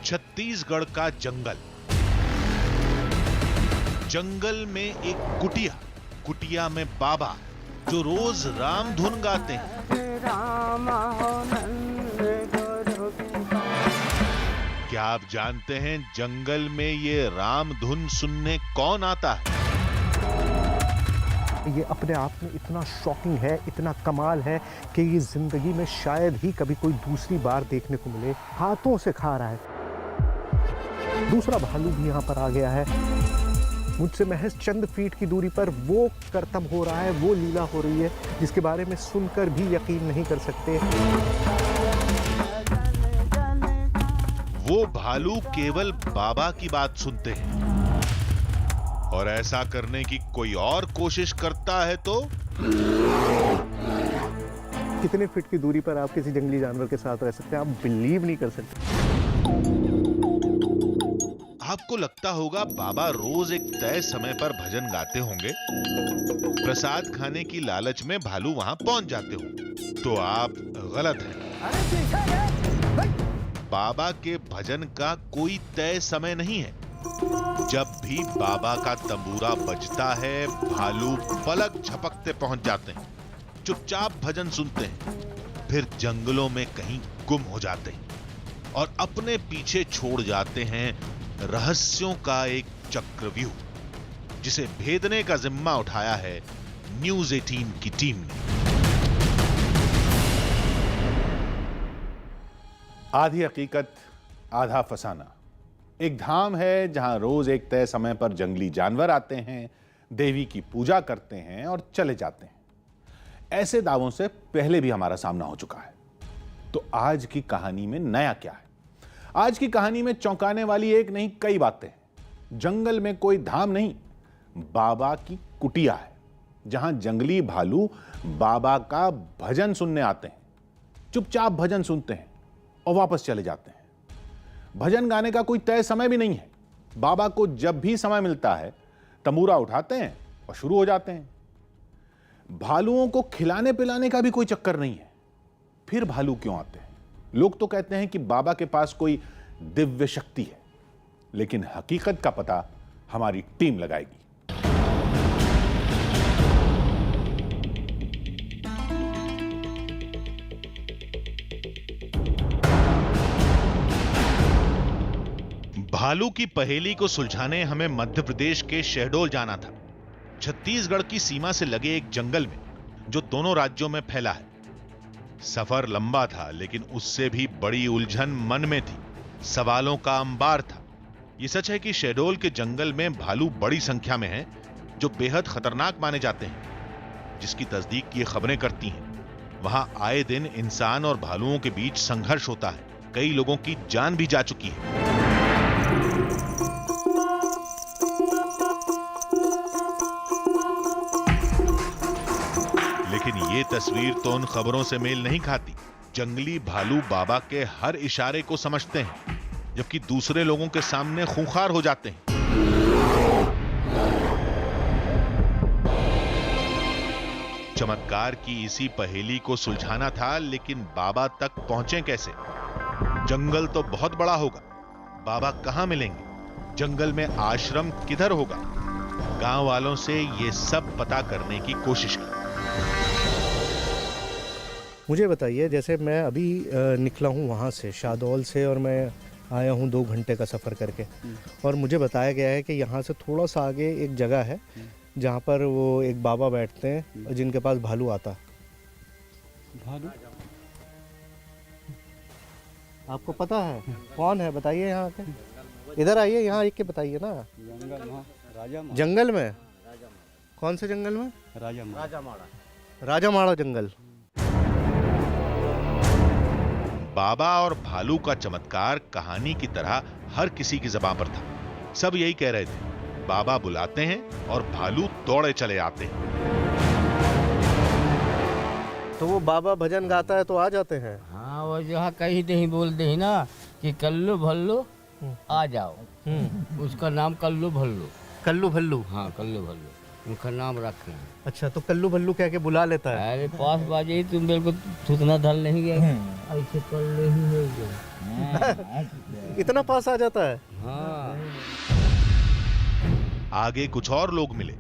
छत्तीसगढ़ का जंगल। जंगल में एक कुटिया में बाबा जो रोज राम धुन गाते हैं। क्या आप जानते हैं जंगल में ये राम धुन सुनने कौन आता है? ये अपने आप में इतना शॉकिंग है, इतना कमाल है कि ये जिंदगी में शायद ही कभी कोई दूसरी बार देखने को मिले। हाथों से खा रहा है। दूसरा भालू भी यहाँ पर आ गया है। मुझसे महज चंद फीट की दूरी पर वो करतब हो रहा है, वो लीला हो रही है जिसके बारे में सुनकर भी यकीन नहीं कर सकते। वो भालू केवल बाबा की बात सुनते हैं और ऐसा करने की कोई और कोशिश करता है तो कितने फीट की दूरी पर आप किसी जंगली जानवर के साथ रह सकते हैं, आप बिलीव नहीं कर सकते। आपको लगता होगा बाबा रोज एक तय समय पर भजन गाते होंगे, प्रसाद खाने की लालच में भालू वहां पहुंच जाते होंगे, तो आप गलत हैं। बाबा के भजन का कोई तय समय नहीं है। जब भी बाबा का तंबूरा बजता है, भालू पलक झपकते पहुंच जाते हैं, चुपचाप भजन सुनते हैं, फिर जंगलों में कहीं गुम हो जाते हैं और अपने पीछे छोड़ जाते हैं रहस्यों का एक चक्रव्यूह, जिसे भेदने का जिम्मा उठाया है न्यूज़ 18 की टीम ने। आधी हकीकत आधा फसाना। एक धाम है जहां रोज एक तय समय पर जंगली जानवर आते हैं, देवी की पूजा करते हैं और चले जाते हैं। ऐसे दावों से पहले भी हमारा सामना हो चुका है। तो आज की कहानी में नया क्या है? आज की कहानी में चौंकाने वाली एक नहीं कई बातें हैं। जंगल में कोई धाम नहीं, बाबा की कुटिया है, जहां जंगली भालू बाबा का भजन सुनने आते हैं, चुपचाप भजन सुनते हैं और वापस चले जाते हैं। भजन गाने का कोई तय समय भी नहीं है। बाबा को जब भी समय मिलता है तंबूरा उठाते हैं और शुरू हो जाते हैं। भालुओं को खिलाने पिलाने का भी कोई चक्कर नहीं है। फिर भालू क्यों आते हैं? लोग तो कहते हैं कि बाबा के पास कोई दिव्य शक्ति है, लेकिन हकीकत का पता हमारी टीम लगाएगी। भालू की पहेली को सुलझाने हमें मध्य प्रदेश के शहडोल जाना था, छत्तीसगढ़ की सीमा से लगे एक जंगल में जो दोनों राज्यों में फैला है। सफर लंबा था, लेकिन उससे भी बड़ी उलझन मन में थी, सवालों का अंबार था। यह सच है कि शहडोल के जंगल में भालू बड़ी संख्या में हैं, जो बेहद खतरनाक माने जाते हैं, जिसकी तस्दीक ये खबरें करती हैं। वहां आए दिन इंसान और भालुओं के बीच संघर्ष होता है, कई लोगों की जान भी जा चुकी है। लेकिन ये तस्वीर तो उन खबरों से मेल नहीं खाती। जंगली भालू बाबा के हर इशारे को समझते हैं, जबकि दूसरे लोगों के सामने खूंखार हो जाते हैं। चमत्कार की इसी पहेली को सुलझाना था, लेकिन बाबा तक पहुंचे कैसे? जंगल तो बहुत बड़ा होगा, बाबा कहां मिलेंगे? जंगल में आश्रम किधर होगा? गांव वालों से ये सब पता करने की कोशिश की। मुझे बताइए, जैसे मैं अभी निकला हूँ वहाँ से, शाहडोल से, और मैं आया हूँ 2 घंटे का सफ़र करके, और मुझे बताया गया है कि यहाँ से थोड़ा सा आगे एक जगह है जहाँ पर वो एक बाबा बैठते हैं और जिनके पास भालू आता है। भालू आपको पता है कौन है? बताइए। यहाँ के इधर आइए, यहाँ एक के बताइए ना। जंगल में? कौन से जंगल में? राजामाड़ा जंगल। बाबा और भालू का चमत्कार कहानी की तरह हर किसी की ज़बान पर था। सब यही कह रहे थे, बाबा बुलाते हैं और भालू दौड़े चले आते हैं। तो वो बाबा भजन गाता है तो आ जाते हैं? हाँ, वो जो कहीं नहीं बोलते हैं ना कि कल्लू भल्लू आ जाओ, उसका नाम कल्लू भल्लू। कल्लू भल्लू? हाँ, कल्लू भल्लू। उनका नाम रखे हैं। अच्छा, तो कल्लू भल्लू कह के बुला लेता है। अरे पास बाजे ही तुम बिल्कुल थूथना धर लेंगे, ऐसे कर ले ही होगे। इतना पास आ जाता है। हाँ। आगे कुछ और लोग मिले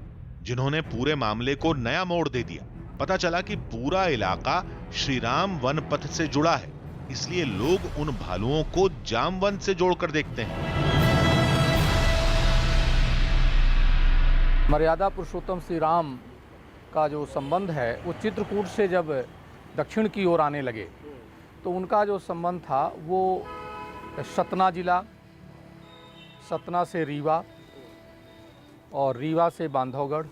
जिन्होंने पूरे मामले को नया मोड़ दे दिया। पता चला कि पूरा इलाका श्रीराम वन पथ से जुड़ा है, इसलिए लोग उन भालुओं को जामवन से जोड़कर देखते हैं। मर्यादा पुरुषोत्तम श्री राम का जो संबंध है वो चित्रकूट से जब दक्षिण की ओर आने लगे तो उनका जो संबंध था वो सतना जिला, सतना से रीवा और रीवा से बांधवगढ़,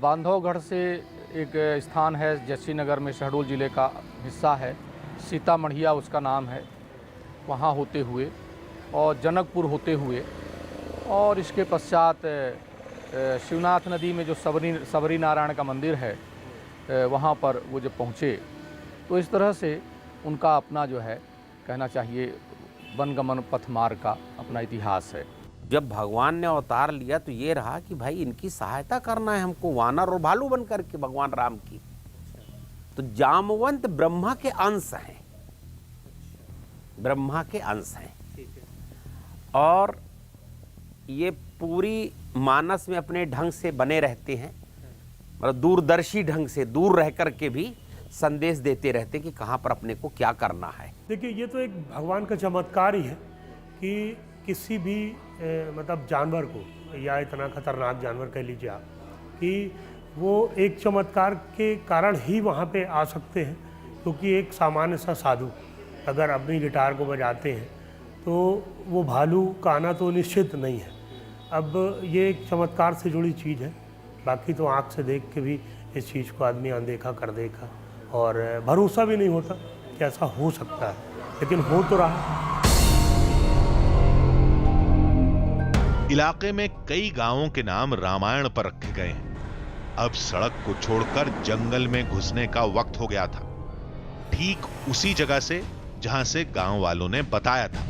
बांधवगढ़ से एक स्थान है जस्सी नगर में शहडोल ज़िले का हिस्सा है, सीतामढ़िया उसका नाम है, वहाँ होते हुए और जनकपुर होते हुए और इसके पश्चात शिवनाथ नदी में जो सबरी नारायण का मंदिर है वहाँ पर वो जब पहुँचे तो इस तरह से उनका अपना जो है कहना चाहिए वनगमन पथ मार्ग का अपना इतिहास है। जब भगवान ने अवतार लिया तो ये रहा कि भाई इनकी सहायता करना है हमको, वानर और भालू बन करके भगवान राम की। तो जामवंत ब्रह्मा के अंश हैं, ब्रह्मा के अंश हैं और ये पूरी मानस में अपने ढंग से बने रहते हैं, मतलब दूरदर्शी ढंग से दूर रह कर के भी संदेश देते रहते कि कहाँ पर अपने को क्या करना है। देखिए, ये तो एक भगवान का चमत्कार ही है कि किसी भी मतलब जानवर को, या इतना खतरनाक जानवर कह लीजिए आप, कि वो एक चमत्कार के कारण ही वहाँ पे आ सकते हैं, क्योंकि एक सामान्य सा साधु अगर अपनी गिटार को बजाते हैं तो वो भालू का आना तो निश्चित नहीं है। अब ये एक चमत्कार से जुड़ी चीज़ है, बाकी तो आँख से देख के भी इस चीज़ को आदमी अनदेखा कर देगा और भरोसा भी नहीं होता कि ऐसा हो सकता है, लेकिन हो तो रहा। इलाके में कई गांवों के नाम रामायण पर रखे गए हैं। अब सड़क को छोड़कर जंगल में घुसने का वक्त हो गया था, ठीक उसी जगह से जहां से गांव वालों ने बताया था।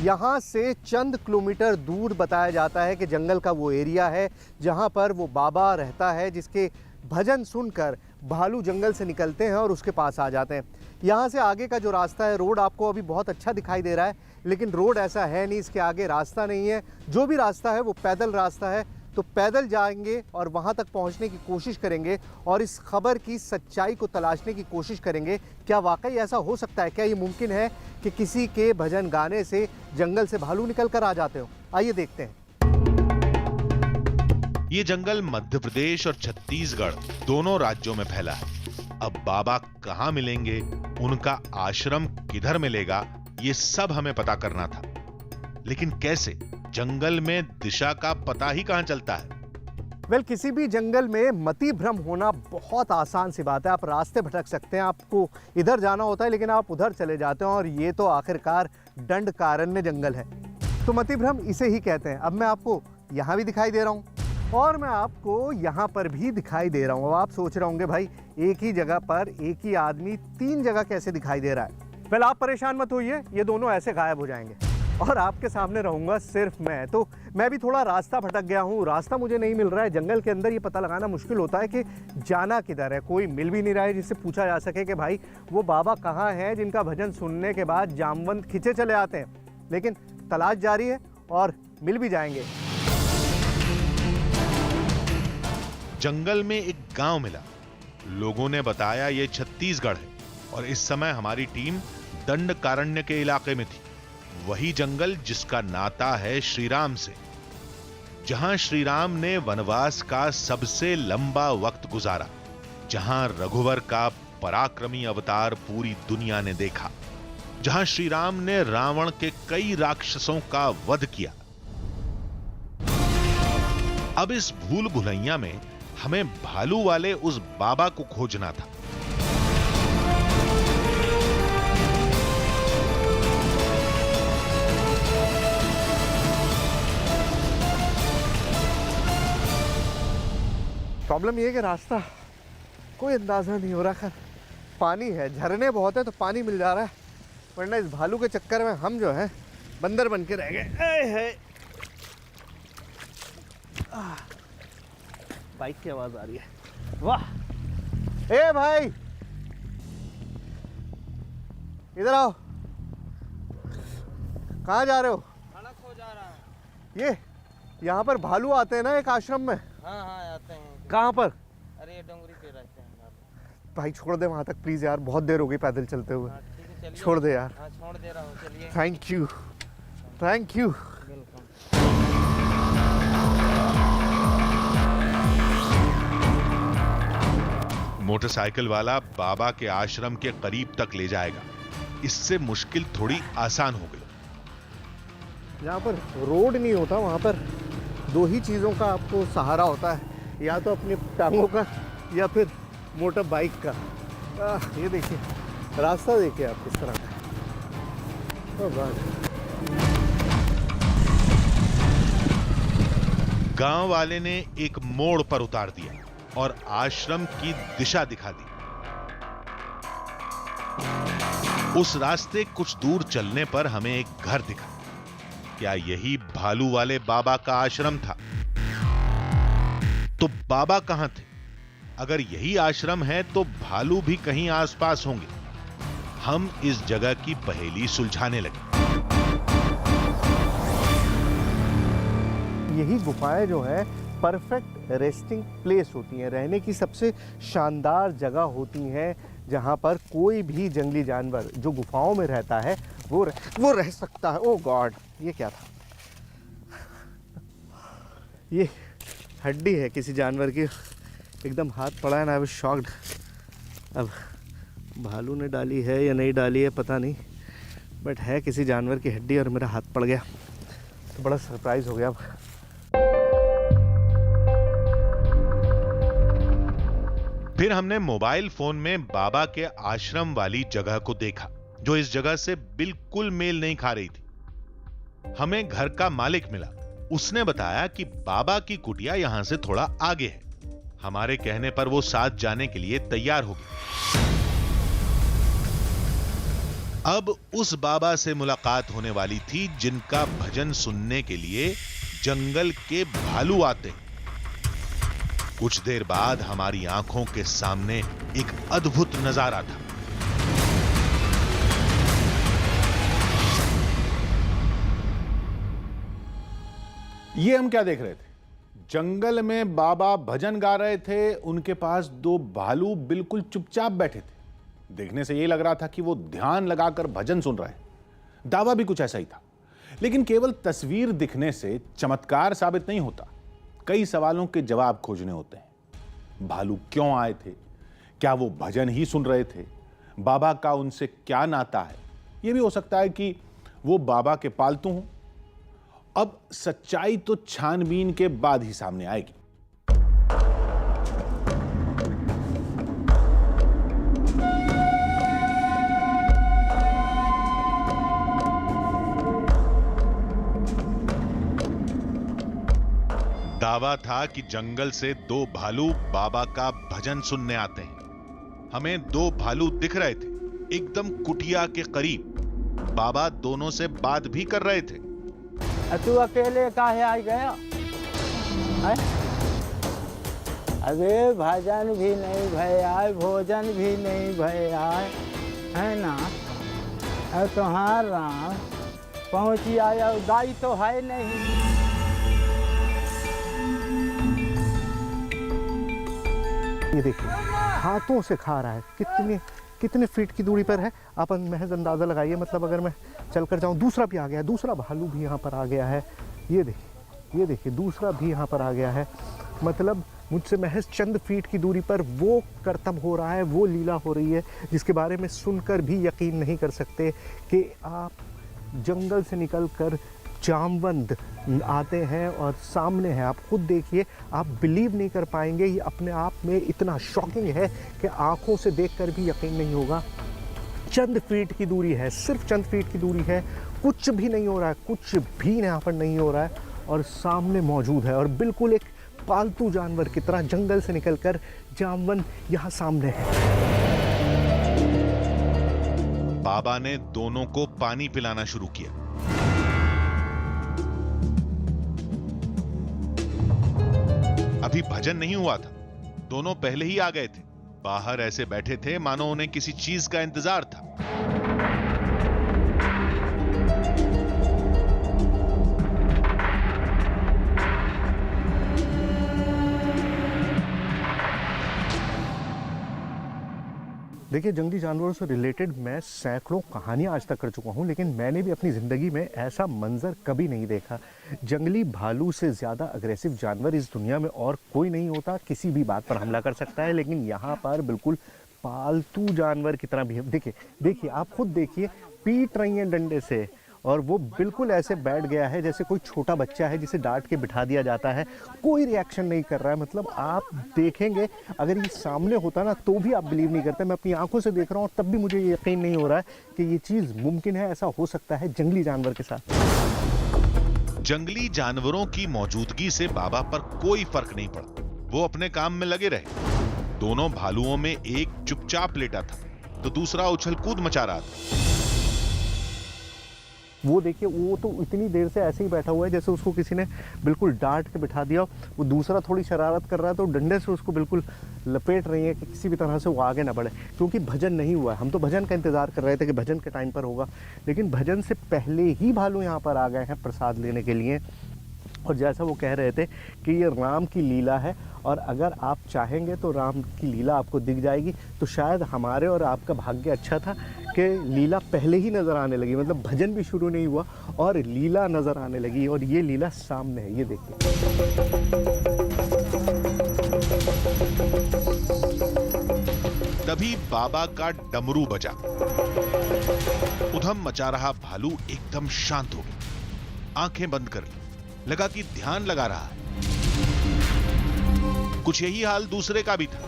यहाँ से चंद किलोमीटर दूर बताया जाता है कि जंगल का वो एरिया है जहाँ पर वो बाबा रहता है, जिसके भजन सुनकर भालू जंगल से निकलते हैं और उसके पास आ जाते हैं। यहाँ से आगे का जो रास्ता है, रोड आपको अभी बहुत अच्छा दिखाई दे रहा है, लेकिन रोड ऐसा है नहीं, इसके आगे रास्ता नहीं है। जो भी रास्ता है वो पैदल रास्ता है, तो पैदल जाएंगे और वहाँ तक पहुँचने की कोशिश करेंगे और इस खबर की सच्चाई को तलाशने की कोशिश करेंगे। क्या वाकई ऐसा हो सकता है? क्या ये मुमकिन है कि किसी के भजन गाने से जंगल से भालू निकल कर आ जाते हो? आइए देखते हैं। ये जंगल मध्य प्रदेश और छत्तीसगढ़ दोनों राज्यों में फैला है। अब बाबा कहाँ मिलेंगे, उनका आश्रम किधर मिलेगा, ये सब हमें पता करना था, लेकिन कैसे? जंगल में दिशा का पता ही कहां चलता है? किसी भी जंगल में मति भ्रम होना बहुत आसान सी बात है। आप रास्ते भटक सकते हैं, आपको इधर जाना होता है लेकिन आप उधर चले जाते हैं, और ये तो आखिरकार दंडकारण्य जंगल है, तो मति भ्रम इसे ही कहते हैं। अब मैं आपको यहाँ भी दिखाई दे रहा हूँ और मैं आपको यहाँ पर भी दिखाई दे रहा हूँ। अब आप सोच रहे होंगे भाई एक ही जगह पर एक ही आदमी 3 जगह कैसे दिखाई दे रहा है? आप परेशान मत होइए, ये दोनों ऐसे गायब हो जाएंगे और आपके सामने रहूंगा सिर्फ मैं। तो मैं भी थोड़ा रास्ता भटक गया हूँ, रास्ता मुझे नहीं मिल रहा है। जंगल के अंदर ये पता लगाना मुश्किल होता है कि जाना किधर है। कोई मिल भी नहीं रहा है जिससे पूछा जा सके कि भाई वो बाबा कहाँ हैं जिनका भजन सुनने के बाद जामवंत खिंचे चले आते हैं। लेकिन तलाश जारी है और मिल भी जाएंगे। जंगल में एक गांव मिला, लोगों ने बताया ये छत्तीसगढ़ है और इस समय हमारी टीम दंडकारण्य के इलाके में थी। वही जंगल जिसका नाता है श्रीराम से, जहां श्रीराम ने वनवास का सबसे लंबा वक्त गुजारा, जहां रघुवर का पराक्रमी अवतार पूरी दुनिया ने देखा, जहां श्रीराम ने रावण के कई राक्षसों का वध किया। अब इस भूल भुलैया में हमें भालू वाले उस बाबा को खोजना था। प्रॉब्लम ये है कि रास्ता कोई अंदाजा नहीं हो रहा। खैर पानी है, झरने बहुत है तो पानी मिल जा रहा है, वरना इस भालू के चक्कर में हम जो है बंदर बन के रह गए। बाइक की आवाज आ रही है। वाह, ए भाई इधर आओ। कहाँ जा रहे हो? खाना खो जा रहा है। ये यहाँ पर भालू आते हैं ना एक आश्रम में? हाँ हाँ आते हैं। कहाँ पर? अरे ये डोंगरी पे रहते हैं। भाई छोड़ दे वहाँ तक प्लीज यार, बहुत देर हो गई पैदल चलते हुए। हाँ ठीक है चलिए। छोड़ दे यार। हाँ छोड़ दे रहा हूँ, चलिए। Thank you, thank you. Welcome. Motorcycle वाला बाबा के आश्रम के करीब तक ले जाएगा। इससे मुश्किल थोड़ी आसान हो गई। यहाँ पर रोड नहीं होता, वहाँ पर दो ही चीज़ों का आपको सहारा होता है, या तो अपनी टांगों का या फिर मोटर बाइक का। ये देखिए रास्ता, देखिए आप किस तरह का है। ओह गॉड। गांव वाले ने एक मोड़ पर उतार दिया और आश्रम की दिशा दिखा दी। उस रास्ते कुछ दूर चलने पर हमें एक घर दिखा। क्या यही भालू वाले बाबा का आश्रम था? तो बाबा कहां थे? अगर यही आश्रम है तो भालू भी कहीं आसपास होंगे। हम इस जगह की पहेली सुलझाने लगे। यही गुफाएं जो है परफेक्ट रेस्टिंग प्लेस होती हैं, रहने की सबसे शानदार जगह होती हैं, जहां पर कोई भी जंगली जानवर जो गुफाओं में रहता है वो रह सकता है। ओह गॉड, ये क्या था? ये हड्डी है किसी जानवर की, एकदम हाथ पड़ा है ना। अभी शॉक्ड। अब भालू ने डाली है या नहीं डाली है पता नहीं, बट है किसी जानवर की हड्डी और मेरा हाथ पड़ गया तो बड़ा सरप्राइज हो गया। अब फिर हमने मोबाइल फोन में बाबा के आश्रम वाली जगह को देखा, जो इस जगह से बिल्कुल मेल नहीं खा रही थी। हमें घर का मालिक मिला। उसने बताया कि बाबा की कुटिया यहां से थोड़ा आगे है। हमारे कहने पर वो साथ जाने के लिए तैयार हो गई। अब उस बाबा से मुलाकात होने वाली थी जिनका भजन सुनने के लिए जंगल के भालू आते हैं। कुछ देर बाद हमारी आंखों के सामने एक अद्भुत नजारा था। ये हम क्या देख रहे थे? जंगल में बाबा भजन गा रहे थे, उनके पास दो भालू बिल्कुल चुपचाप बैठे थे। देखने से यह लग रहा था कि वो ध्यान लगाकर भजन सुन रहे हैं। दावा भी कुछ ऐसा ही था, लेकिन केवल तस्वीर दिखने से चमत्कार साबित नहीं होता। कई सवालों के जवाब खोजने होते हैं। भालू क्यों आए थे? क्या वो भजन ही सुन रहे थे? बाबा का उनसे क्या नाता है? यह भी हो सकता है कि वो बाबा के पालतू हों। अब सच्चाई तो छानबीन के बाद ही सामने आएगी। दावा था कि जंगल से दो भालू बाबा का भजन सुनने आते हैं। हमें दो भालू दिख रहे थे, एकदम कुटिया के करीब। बाबा दोनों से बात भी कर रहे थे। तू अकेले काहे आ गया? अबे भजन भी नहीं भया, भोजन भी नहीं भया, है ना? अब तुम्हारा पहुंची आया, दाई तो है नहीं। ये देखिए हाथों से खा रहा है। कितने फीट की दूरी पर है आप महज अंदाज़ा लगाइए। मतलब अगर मैं चल कर जाऊँ, दूसरा भी आ गया है, दूसरा भालू भी यहाँ पर आ गया है। ये देखिए दूसरा भी यहाँ पर आ गया है। मतलब मुझसे महज चंद फीट की दूरी पर वो करतब हो रहा है, वो लीला हो रही है, जिसके बारे में सुनकर भी यकीन नहीं कर सकते कि आप जंगल से निकल कर जामवंत आते हैं और सामने है। आप खुद देखिए, आप बिलीव नहीं कर पाएंगे। ये अपने आप में इतना शॉकिंग है कि आंखों से देखकर भी यकीन नहीं होगा। चंद फीट की दूरी है, सिर्फ चंद फीट की दूरी है। कुछ भी नहीं हो रहा है, कुछ भी यहाँ पर नहीं हो रहा है और सामने मौजूद है। और बिल्कुल एक पालतू जानवर की तरह जंगल से निकलकर जामवंत यहाँ सामने है। बाबा ने दोनों को पानी पिलाना शुरू किया। अब अभी भजन नहीं हुआ था, दोनों पहले ही आ गए थे। बाहर ऐसे बैठे थे मानो उन्हें किसी चीज का इंतजार था। देखिए, जंगली जानवरों से रिलेटेड मैं सैकड़ों कहानियां आज तक कर चुका हूं, लेकिन मैंने भी अपनी ज़िंदगी में ऐसा मंजर कभी नहीं देखा। जंगली भालू से ज़्यादा अग्रेसिव जानवर इस दुनिया में और कोई नहीं होता। किसी भी बात पर हमला कर सकता है, लेकिन यहाँ पर बिल्कुल पालतू जानवर की तरह बिहेव। देखिए, आप खुद देखिए, पीट रही हैं डंडे से, और वो बिल्कुल ऐसे बैठ गया है जैसे कोई छोटा बच्चा है जिसे डांट के बिठा दिया जाता है। कोई रिएक्शन नहीं कर रहा है। मतलब आप देखेंगे, अगर ये सामने होता ना तो भी आप बिलीव नहीं करते। मैं अपनी आंखों से देख रहा हूँ और तब भी मुझे ये यकीन नहीं हो रहा है कि ये चीज़ मुमकिन है, ऐसा हो सकता है जंगली जानवर के साथ। जंगली जानवरों की मौजूदगी से बाबा पर कोई फर्क नहीं पड़ा। वो अपने काम में लगे रहे। दोनों भालुओं में एक चुपचाप लेटा था तो दूसरा उछल कूद मचा रहा था। वो देखिए, वो तो इतनी देर से ऐसे ही बैठा हुआ है जैसे उसको किसी ने बिल्कुल डांट के बिठा दिया। वो दूसरा थोड़ी शरारत कर रहा है तो डंडे से उसको बिल्कुल लपेट रही है कि किसी भी तरह से वो आगे ना बढ़े, क्योंकि भजन नहीं हुआ है। हम तो भजन का इंतज़ार कर रहे थे कि भजन के टाइम पर होगा, लेकिन भजन से पहले ही भालू यहाँ पर आ गए हैं प्रसाद लेने के लिए। और जैसा वो कह रहे थे कि ये राम की लीला है, और अगर आप चाहेंगे तो राम की लीला आपको दिख जाएगी। तो शायद हमारे और आपका भाग्य अच्छा था कि लीला पहले ही नज़र आने लगी। मतलब भजन भी शुरू नहीं हुआ और लीला नज़र आने लगी, और ये लीला सामने है, ये देखिए। तभी बाबा का डमरू बजा। उधम मचा रहा भालू एकदम शांत हो गया, आंखें बंद कर ली। लगा कि ध्यान लगा रहा है। कुछ यही हाल दूसरे का भी था।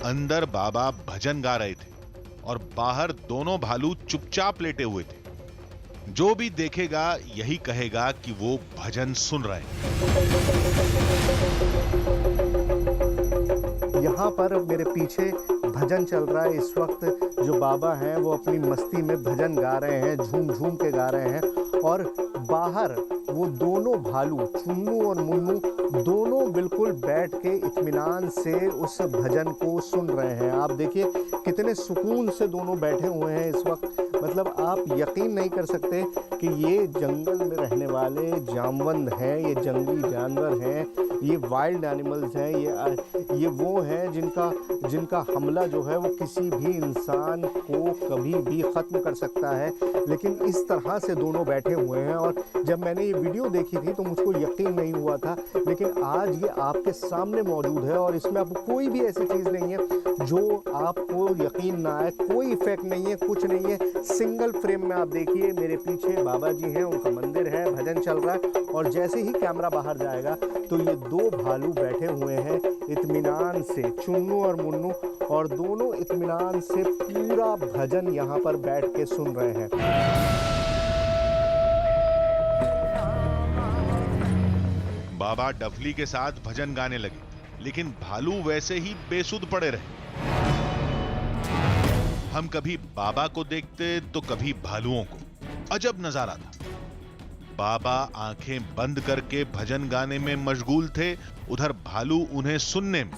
अंदर बाबा भजन गा रहे थे और बाहर दोनों भालू चुपचाप लेटे हुए थे। जो भी देखेगा यही कहेगा कि वो भजन सुन रहे हैं। यहाँ पर मेरे पीछे भजन चल रहा है इस वक्त। जो बाबा हैं वो अपनी मस्ती में भजन गा रहे हैं, झूम झूम के गा रहे हैं। और बाहर वो दोनों भालू, चुन्नू और मुन्नू, दोनों बिल्कुल बैठ के इत्मीनान से उस भजन को सुन रहे हैं। आप देखिए कितने सुकून से दोनों बैठे हुए हैं इस वक्त। मतलब आप यकीन नहीं कर सकते कि ये जंगल में रहने वाले जामवंत हैं, ये जंगली जानवर हैं, ये वाइल्ड एनिमल्स हैं, ये वो हैं जिनका हमला जो है वो किसी भी इंसान को कभी भी ख़त्म कर सकता है। लेकिन इस तरह से दोनों बैठे हुए हैं। और जब मैंने ये वीडियो देखी थी तो मुझको यकीन नहीं हुआ था, लेकिन आज ये आपके सामने मौजूद है और इसमें आपको कोई भी ऐसी चीज़ नहीं है जो आपको यकीन ना आए। कोई इफेक्ट नहीं है, कुछ नहीं है। सिंगल फ्रेम में आप देखिए, मेरे पीछे बाबा जी हैं, उनका मंदिर है, भजन चल रहा है। और जैसे ही कैमरा बाहर जाएगा तो ये दो भालू बैठे हुए हैं इत्मीनान से, चुन्नू और मुन्नू, और दोनों इत्मीनान से पूरा भजन यहाँ पर बैठ के सुन रहे हैं। बाबा डफली के साथ भजन गाने लगे, लेकिन भालू वैसे ही बेसुध पड़े रहे। हम कभी बाबा को देखते तो कभी भालुओं को। अजब नजारा था। बाबा आंखें बंद करके भजन गाने में मशगूल थे, उधर भालू उन्हें सुनने में।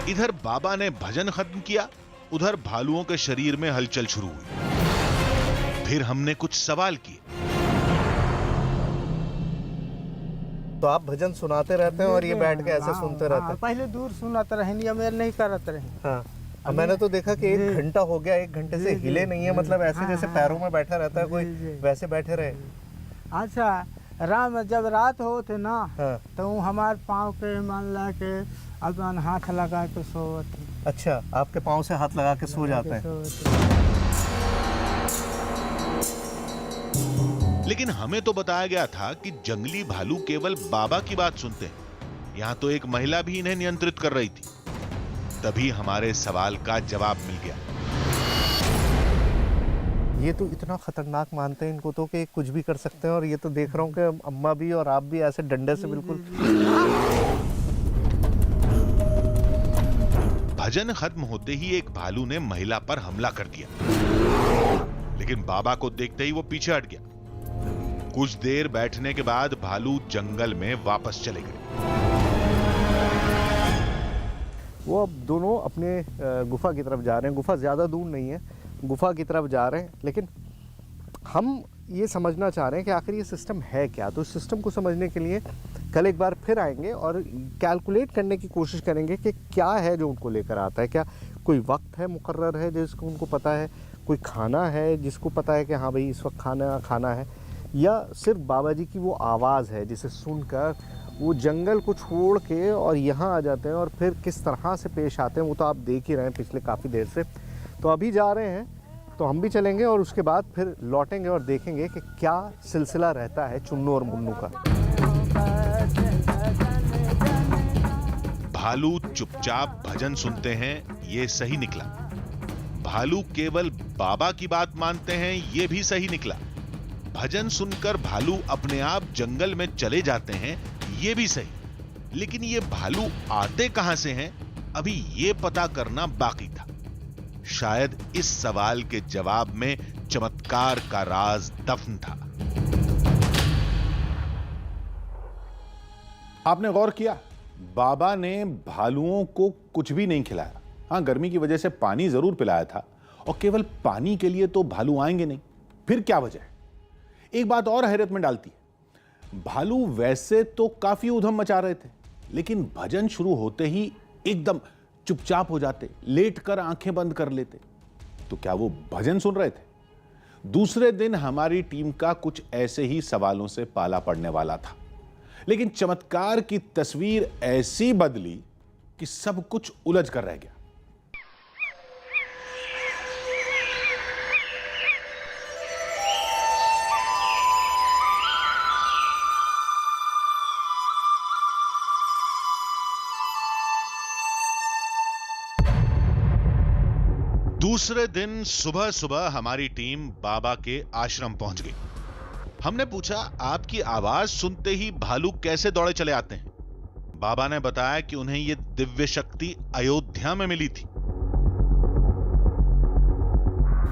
इधर बाबा ने भजन खत्म किया, उधर भालुओं के शरीर में हलचल शुरू हुई। फिर हमने कुछ सवाल किए। तो आप भजन सुनाते रहते हैं और ये बैठ के ऐसे सुनते रहते हैं? पहले दूर सुनाते रहे, नहीं मेरे नहीं करते रहे। हाँ, अब मैंने तो देखा कि 1 घंटा हो गया, 1 घंटे से हिले नहीं है। मतलब ऐसे जैसे पैरों में बैठा रहता है कोई, वैसे बैठे रहे। अच्छा, राम जब रात हो थे ना, हाँ। तो हमारे पाँव पे मान ला के अपन हाथ लगा के सोते। अच्छा, आपके पाँव से हाथ लगा के सो जाते हैं? लेकिन हमें तो बताया गया था कि जंगली भालू केवल बाबा की बात सुनते हैं। यहाँ तो एक महिला भी इन्हें नियंत्रित कर रही थी। तभी हमारे सवाल का जवाब मिल गया। ये तो इतना खतरनाक मानते हैं इनको तो कि कुछ भी कर सकते हैं, और ये तो देख रहा हूँ कि अम्मा भी और आप भी ऐसे डंडे से बिल्कुल। भजन खत्म होते ही एक भालू ने महिला पर हमला कर दिया, लेकिन बाबा को देखते ही वो पीछे हट गया। कुछ देर बैठने के बाद भालू जंगल में वापस चले गए। वो अब दोनों अपने गुफा की तरफ जा रहे हैं। गुफा ज़्यादा दूर नहीं है, गुफा की तरफ जा रहे हैं, लेकिन हम ये समझना चाह रहे हैं कि आखिर ये सिस्टम है क्या। तो इस सिस्टम को समझने के लिए कल एक बार फिर आएंगे और कैलकुलेट करने की कोशिश करेंगे कि क्या है जो उनको लेकर आता है। क्या कोई वक्त है मुकर्रर है जिसको उनको पता है, कोई खाना है जिसको पता है कि हाँ भाई इस वक्त खाना खाना है, या सिर्फ बाबा जी की वो आवाज़ है जिसे सुनकर वो जंगल को छोड़ के और यहाँ आ जाते हैं, और फिर किस तरह से पेश आते हैं वो तो आप देख ही रहे हैं पिछले काफ़ी देर से। तो अभी जा रहे हैं तो हम भी चलेंगे और उसके बाद फिर लौटेंगे और देखेंगे कि क्या सिलसिला रहता है चुन्नू और मुन्नू का। भालू चुपचाप भजन सुनते हैं, ये सही निकला। भालू केवल बाबा की बात मानते हैं, ये भी सही निकला। भजन सुनकर भालू अपने आप जंगल में चले जाते हैं, ये भी सही। लेकिन ये भालू आते कहां से हैं, अभी ये पता करना बाकी था। शायद इस सवाल के जवाब में चमत्कार का राज दफन था। आपने गौर किया, बाबा ने भालुओं को कुछ भी नहीं खिलाया। हाँ, गर्मी की वजह से पानी जरूर पिलाया था, और केवल पानी के लिए तो भालू आएंगे नहीं। फिर क्या वजह है? एक बात और हैरत में डालती है, भालू वैसे तो काफी उधम मचा रहे थे, लेकिन भजन शुरू होते ही एकदम चुपचाप हो जाते, लेटकर आंखें बंद कर लेते। तो क्या वो भजन सुन रहे थे? दूसरे दिन हमारी टीम का कुछ ऐसे ही सवालों से पाला पड़ने वाला था, लेकिन चमत्कार की तस्वीर ऐसी बदली कि सब कुछ उलझ कर रह गया। दूसरे दिन सुबह सुबह हमारी टीम बाबा के आश्रम पहुंच गई। हमने पूछा, आपकी आवाज सुनते ही भालू कैसे दौड़े चले आते हैं? बाबा ने बताया कि उन्हें यह दिव्य शक्ति अयोध्या में मिली थी।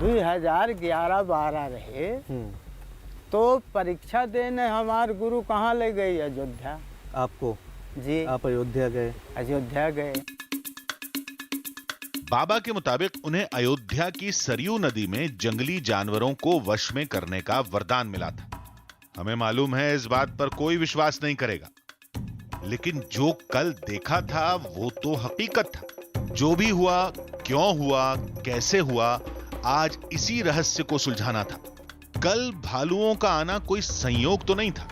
2011-12 रहे तो परीक्षा देने हमारे गुरु कहाँ ले गई? अयोध्या। आपको जी, आप अयोध्या गए? अयोध्या गए। बाबा के मुताबिक उन्हें अयोध्या की सरयू नदी में जंगली जानवरों को वश में करने का वरदान मिला था। हमें मालूम है इस बात पर कोई विश्वास नहीं करेगा, लेकिन जो कल देखा था वो तो हकीकत था। जो भी हुआ, क्यों हुआ, कैसे हुआ, आज इसी रहस्य को सुलझाना था। कल भालुओं का आना कोई संयोग तो नहीं था।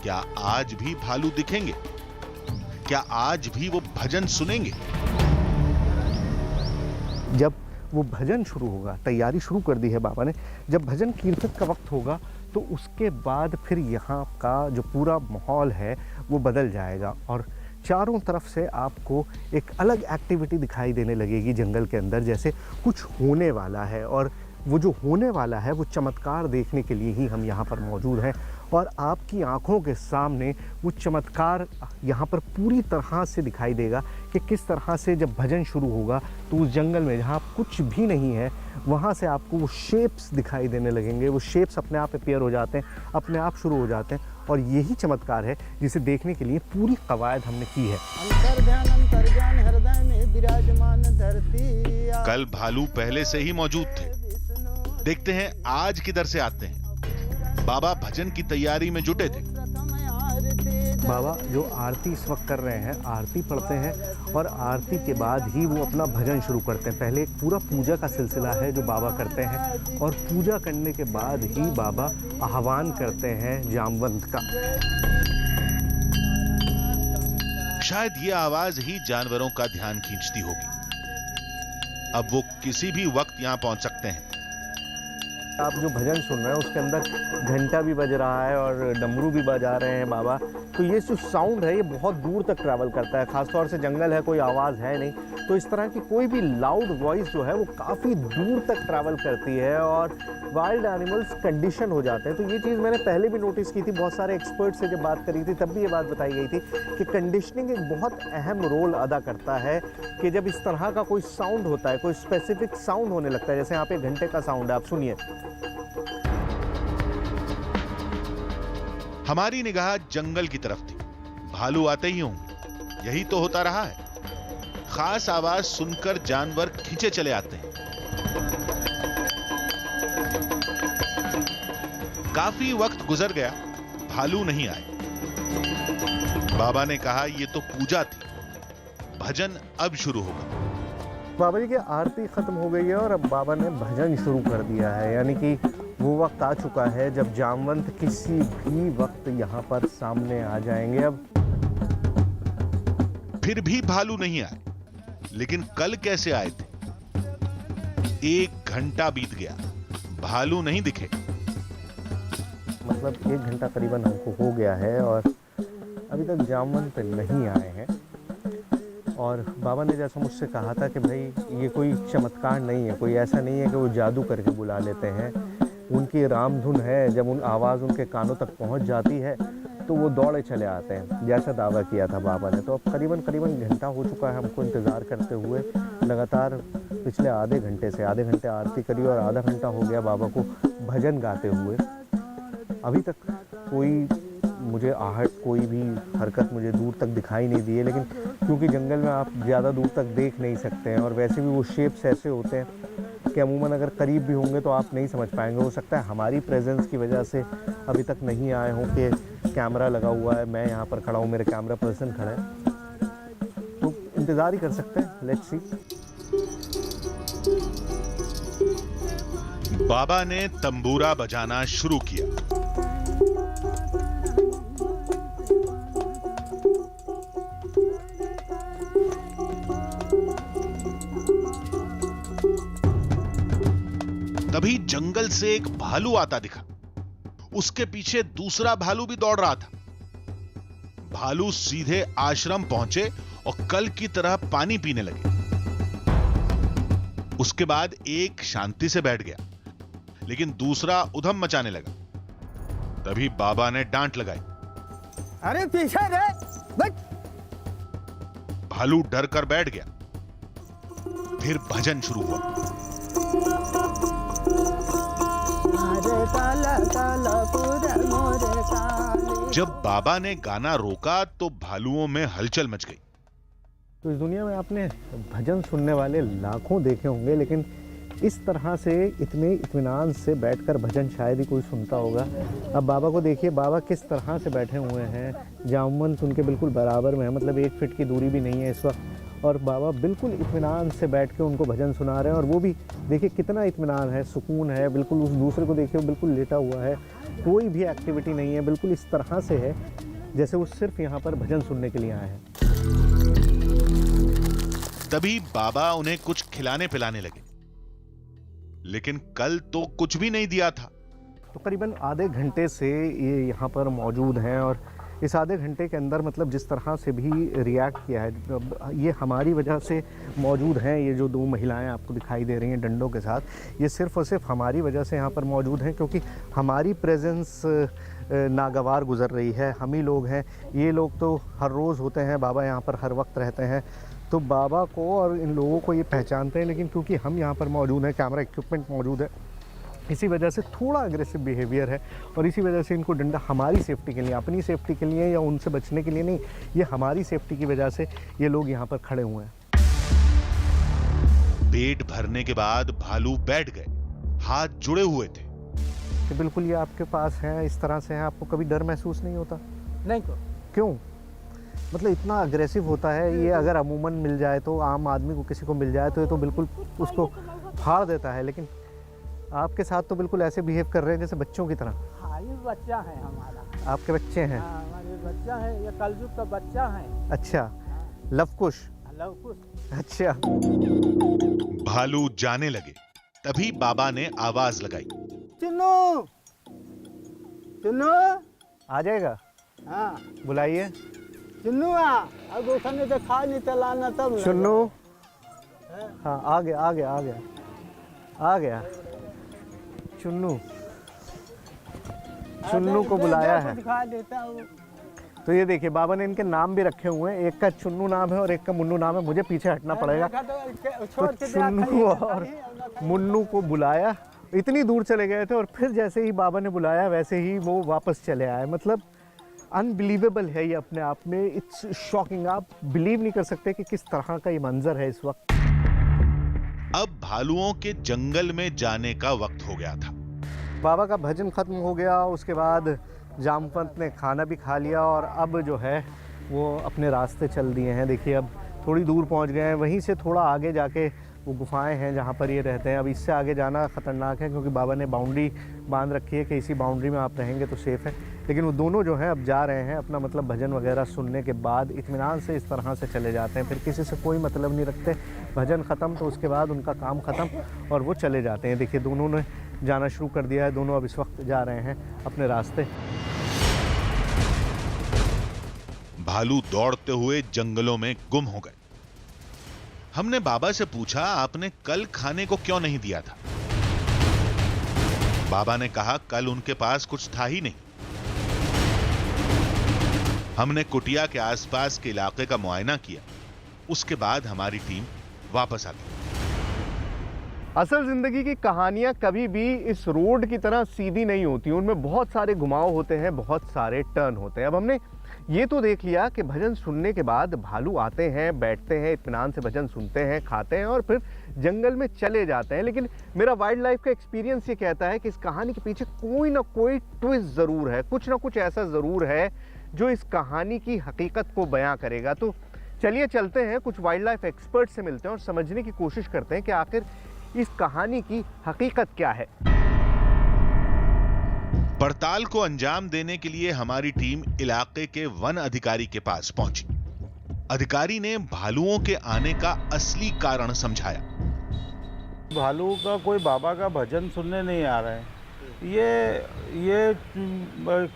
क्या आज भी भालू दिखेंगे? क्या आज भी वो भजन सुनेंगे? जब वो भजन शुरू होगा, तैयारी शुरू कर दी है बाबा ने, जब भजन कीर्तन का वक्त होगा तो उसके बाद फिर यहाँ का जो पूरा माहौल है वो बदल जाएगा, और चारों तरफ से आपको एक अलग एक्टिविटी दिखाई देने लगेगी जंगल के अंदर, जैसे कुछ होने वाला है। और वो जो होने वाला है वो चमत्कार देखने के लिए ही हम यहाँ पर मौजूद हैं, और आपकी आंखों के सामने वो चमत्कार यहाँ पर पूरी तरह से दिखाई देगा कि किस तरह से जब भजन शुरू होगा तो उस जंगल में जहाँ कुछ भी नहीं है वहाँ से आपको वो शेप्स दिखाई देने लगेंगे। वो शेप्स अपने आप अपीयर हो जाते हैं, अपने आप शुरू हो जाते हैं, और यही चमत्कार है जिसे देखने के लिए पूरी कवायद हमने की है। अंतर्ध्यान हृदय में विराजमान धरती। कल भालू पहले से ही मौजूद थे। देखते हैं आज किधर से आते हैं। बाबा भजन की तैयारी में जुटे थे। बाबा जो आरती इस वक्त कर रहे हैं, आरती पढ़ते हैं, और आरती के बाद ही वो अपना भजन शुरू करते हैं। पहले एक पूरा पूजा का सिलसिला है जो बाबा करते हैं, और पूजा करने के बाद ही बाबा आह्वान करते हैं जामवंत का। शायद ये आवाज ही जानवरों का ध्यान खींचती होगी। अब वो किसी भी वक्त यहां पहुंच सकते हैं। आप जो भजन सुन रहे हैं उसके अंदर घंटा भी बज रहा है और डमरू भी बजा रहे हैं बाबा। तो ये जो साउंड है ये बहुत दूर तक ट्रैवल करता है, ख़ासतौर से जंगल है, कोई आवाज़ है नहीं, तो इस तरह की कोई भी लाउड वॉइस जो है वो काफ़ी दूर तक ट्रैवल करती है और वाइल्ड एनिमल्स कंडीशन हो जाते हैं। तो ये चीज़ मैंने पहले भी नोटिस की थी, बहुत सारे एक्सपर्ट से जब बात करी थी तब भी ये बात बताई गई थी कि कंडीशनिंग एक बहुत अहम रोल अदा करता है कि जब इस तरह का कोई साउंड होता है, कोई स्पेसिफिक साउंड होने लगता है, जैसे यहाँ पे घंटे का साउंड है, आप सुनिए। हमारी निगाह जंगल की तरफ थी, भालू आते ही होंगे, यही तो होता रहा है। खास आवाज सुनकर जानवर खींचे चले आते हैं। काफी वक्त गुजर गया, भालू नहीं आए। बाबा ने कहा ये तो पूजा थी, भजन अब शुरू होगा। बाबा जी की आरती खत्म हो गई है और अब बाबा ने भजन शुरू कर दिया है, यानी कि वो वक्त आ चुका है जब जामवंत किसी भी वक्त यहाँ पर सामने आ जाएंगे। अब फिर भी भालू नहीं आए, लेकिन कल कैसे आए थे? 1 घंटा बीत गया, भालू नहीं दिखे। मतलब 1 घंटा करीबन हमको हो गया है और अभी तक जामवंत नहीं आए हैं। और बाबा ने जैसा मुझसे कहा था कि भाई ये कोई चमत्कार नहीं है, कोई ऐसा नहीं है कि वो जादू करके बुला लेते हैं। उनकी रामधुन है, जब उन आवाज़ उनके कानों तक पहुंच जाती है तो वो दौड़े चले आते हैं, जैसा दावा किया था बाबा ने। तो अब करीबन घंटा हो चुका है हमको इंतज़ार करते हुए, लगातार पिछले आधे घंटे आरती करी और आधा घंटा हो गया बाबा को भजन गाते हुए। अभी तक कोई मुझे आहट, कोई भी हरकत मुझे दूर तक दिखाई नहीं दी है, लेकिन क्योंकि जंगल में आप ज़्यादा दूर तक देख नहीं सकते हैं और वैसे भी वो शेप्स ऐसे होते हैं कि अमूमन अगर करीब भी होंगे तो आप नहीं समझ पाएंगे। हो सकता है हमारी प्रेजेंस की वजह से अभी तक नहीं आए हों कि कैमरा लगा हुआ है, मैं यहाँ पर खड़ा हूँ, मेरे कैमरा पर्सन खड़ा है, तो इंतज़ार ही कर सकते हैं। Let's see. बाबा ने तंबूरा बजाना शुरू किया। तभी जंगल से एक भालू आता दिखा, उसके पीछे दूसरा भालू भी दौड़ रहा था। भालू सीधे आश्रम पहुंचे और कल की तरह पानी पीने लगे। उसके बाद एक शांति से बैठ गया, लेकिन दूसरा उधम मचाने लगा। तभी बाबा ने डांट लगाई, अरे पीछे रे, बच। भालू डर कर बैठ गया। फिर भजन शुरू हुआ। जब बाबा ने गाना रोका तो भालुओं में हलचल मच गई। तो इस दुनिया में आपने भजन सुनने वाले लाखों देखे होंगे, लेकिन इस तरह से इतने इत्मीनान से बैठकर भजन शायद ही कोई सुनता होगा। अब बाबा को देखिए, बाबा किस तरह से बैठे हुए हैं, जामवंत उनके बिल्कुल बराबर में है, मतलब 1 फीट की दूरी भी नहीं है इस वक्त, और बाबा बिल्कुल इत्मीनान से बैठ के उनको भजन सुना रहे हैं। और वो भी देखिए कितना इत्मीनान है, सुकून है, बिल्कुल। उस दूसरे को देखिए, वो बिल्कुल लेटा हुआ है, कोई भी एक्टिविटी नहीं है, बिल्कुल इस तरह से है जैसे वो सिर्फ यहाँ पर भजन सुनने के लिए आए हैं। तभी बाबा उन्हें कुछ खिलाने पिलाने लगे, लेकिन कल तो कुछ भी नहीं दिया था। तो करीबन आधे घंटे से ये यहाँ पर मौजूद हैं और इस आधे घंटे के अंदर मतलब जिस तरह से भी रिएक्ट किया है, ये हमारी वजह से मौजूद हैं। ये जो 2 महिलाएं आपको दिखाई दे रही हैं डंडों के साथ, ये सिर्फ़ और सिर्फ हमारी वजह से यहाँ पर मौजूद हैं, क्योंकि हमारी प्रेजेंस नागवार गुजर रही है। हम ही लोग हैं, ये लोग तो हर रोज़ होते हैं, बाबा यहाँ पर हर वक्त रहते हैं, तो बाबा को और इन लोगों को ये पहचानते हैं। लेकिन क्योंकि हम यहाँ पर मौजूद हैं, कैमरा इक्विपमेंट मौजूद है, इसी वजह से थोड़ा अग्रेसिव बिहेवियर है और इसी वजह से इनको डंडा हमारी सेफ्टी के लिए, अपनी सेफ्टी के लिए या उनसे बचने के लिए नहीं, ये हमारी सेफ्टी की वजह से ये लोग यहाँ पर खड़े हुए हैं। पेट भरने के बाद भालू बैठ गए, हाथ जुड़े हुए थे। कि बिल्कुल ये आपके पास हैं, इस तरह से हैं, आपको कभी डर महसूस नहीं होता? नहीं। क्यों? मतलब इतना अग्रेसिव होता है ये, अगर अमूमन मिल जाए तो, आम आदमी को किसी को मिल जाए तो ये तो बिल्कुल उसको फाड़ देता है, लेकिन आपके साथ तो बिल्कुल ऐसे बिहेव कर रहे हैं जैसे बच्चों की तरह। हाँ, ये बच्चा है हमारा। आपके बच्चे हैं? हाँ, हमारे बच्चा है, ये कलयुग का बच्चा है। अच्छा, लवकुश। अच्छा। भालू जाने लगे, तभी बाबा ने आवाज लगाई, चुन्नू चुन्नू आ जाएगा, हाँ बुलाइए। चुन्नू अब उसने तो खा नहीं चलाना तब लगा। चुन्नू, हाँ आ गया आ गया आ गया आ गया। चुन्नू, चुन्नू को बुलाया है। खा देता हूँ। तो ये देखिए बाबा ने इनके नाम भी रखे हुए हैं, एक का चुन्नू नाम है और एक का मुन्नू नाम है। मुझे पीछे हटना पड़ेगा। तो चुन्नू और मुन्नू को बुलाया, इतनी दूर चले गए थे और फिर जैसे ही बाबा ने बुलाया वैसे ही वो वापस चले आए। मतलब अनबिलीवेबल है ये अपने आप में, इट्स शॉकिंग। आप बिलीव नहीं कर सकते कि किस तरह का ये मंजर है इस वक्त। अब भालुओं के जंगल में जाने का वक्त हो गया था। बाबा का भजन खत्म हो गया, उसके बाद जामवंत ने खाना भी खा लिया और अब जो है वो अपने रास्ते चल दिए हैं। देखिए अब थोड़ी दूर पहुंच गए हैं, वहीं से थोड़ा आगे जाके वो गुफाएं हैं जहाँ पर ये रहते हैं। अब इससे आगे जाना ख़तरनाक है क्योंकि बाबा ने बाउंड्री बांध रखी है कि इसी बाउंड्री में आप रहेंगे तो सेफ़ है। लेकिन वो दोनों जो हैं अब जा रहे हैं, अपना मतलब भजन वगैरह सुनने के बाद इत्मीनान से इस तरह से चले जाते हैं। फिर किसी से कोई मतलब नहीं रखते, भजन ख़त्म तो उसके बाद उनका काम ख़त्म और वो चले जाते हैं। देखिए दोनों ने जाना शुरू कर दिया है, दोनों अब इस वक्त जा रहे हैं अपने रास्ते। भालू दौड़ते हुए जंगलों में गुम हो गए। हमने बाबा से पूछा, आपने कल खाने को क्यों नहीं दिया था? बाबा ने कहा कल उनके पास कुछ था ही नहीं। हमने कुटिया के आसपास के इलाके का मुआयना किया, उसके बाद हमारी टीम वापस आ गई। असल ज़िंदगी की कहानियाँ कभी भी इस रोड की तरह सीधी नहीं होती, उनमें बहुत सारे घुमाव होते हैं, बहुत सारे टर्न होते हैं। अब हमने ये तो देख लिया कि भजन सुनने के बाद भालू आते हैं, बैठते हैं, इत्मीनान से भजन सुनते हैं, खाते हैं और फिर जंगल में चले जाते हैं। लेकिन मेरा वाइल्ड लाइफ का एक्सपीरियंस ये कहता है कि इस कहानी के पीछे कोई ना कोई ट्विस्ट ज़रूर है, कुछ ना कुछ ऐसा ज़रूर है जो इस कहानी की हकीकत को बयां करेगा। तो चलिए चलते हैं, कुछ वाइल्ड लाइफ एक्सपर्ट से मिलते हैं और समझने की कोशिश करते हैं कि आखिर इस कहानी की हकीकत क्या है। पड़ताल को अंजाम देने के लिए हमारी टीम इलाके के वन अधिकारी के पास पहुंची। अधिकारी ने भालुओं के आने का असली कारण समझाया। भालू का कोई बाबा का भजन सुनने नहीं आ रहा है। ये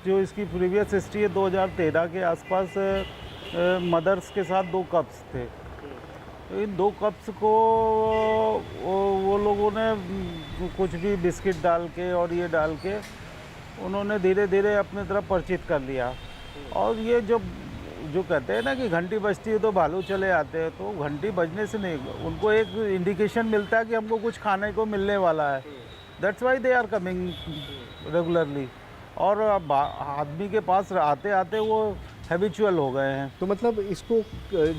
जो इसकी प्रीवियस हिस्ट्री है, 2013 के आसपास मदर्स के साथ 2 कप्स थे। इन 2 कप्स को वो लोगों ने कुछ भी बिस्किट डाल के और ये डाल के उन्होंने धीरे धीरे अपनी तरफ परिचित कर लिया। और ये जो कहते हैं ना कि घंटी बजती है तो भालू चले आते हैं, तो घंटी बजने से नहीं, उनको एक इंडिकेशन मिलता है कि हमको कुछ खाने को मिलने वाला है। That's why they are coming regularly. और आदमी के पास आते आते वो हैबिचुअल हो गए हैं। तो मतलब इसको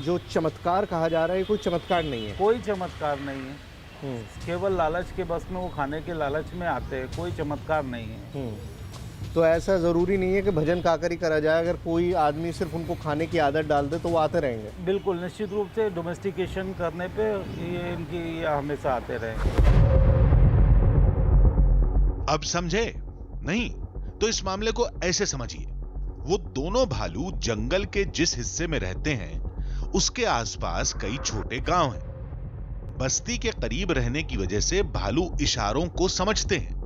जो चमत्कार कहा जा रहा है, कोई चमत्कार नहीं है? कोई चमत्कार नहीं है, केवल लालच के बस में वो खाने के लालच में आते हैं, कोई चमत्कार नहीं है। तो ऐसा ज़रूरी नहीं है कि भजन गाकर ही करा जाए, अगर कोई आदमी सिर्फ उनको खाने की आदत डाल दे तो वो आते रहेंगे? बिल्कुल, निश्चित रूप से डोमेस्टिकेशन करने पे ये हमेशा आते रहे। अब समझे? नहीं तो इस मामले को ऐसे समझिए, वो दोनों भालू जंगल के जिस हिस्से में रहते हैं उसके आसपास कई छोटे गांव हैं। बस्ती के करीब रहने की वजह से भालू इशारों को समझते हैं।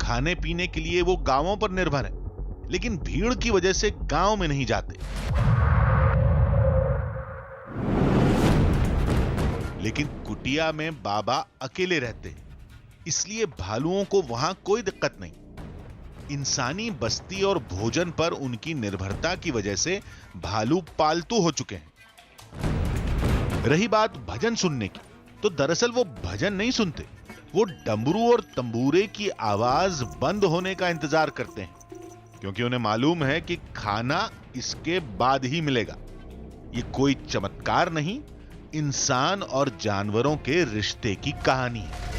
खाने पीने के लिए वो गांवों पर निर्भर हैं, लेकिन भीड़ की वजह से गांव में नहीं जाते। लेकिन कुटिया में बाबा अकेले रहते हैं, इसलिए भालुओं को वहां कोई दिक्कत नहीं। इंसानी बस्ती और भोजन पर उनकी निर्भरता की वजह से भालू पालतू हो चुके हैं। रही बात भजन सुनने की, तो दरअसल वो भजन नहीं सुनते, वो डमरू और तंबूरे की आवाज बंद होने का इंतजार करते हैं, क्योंकि उन्हें मालूम है कि खाना इसके बाद ही मिलेगा। ये कोई चमत्कार नहीं, इंसान और जानवरों के रिश्ते की कहानी है।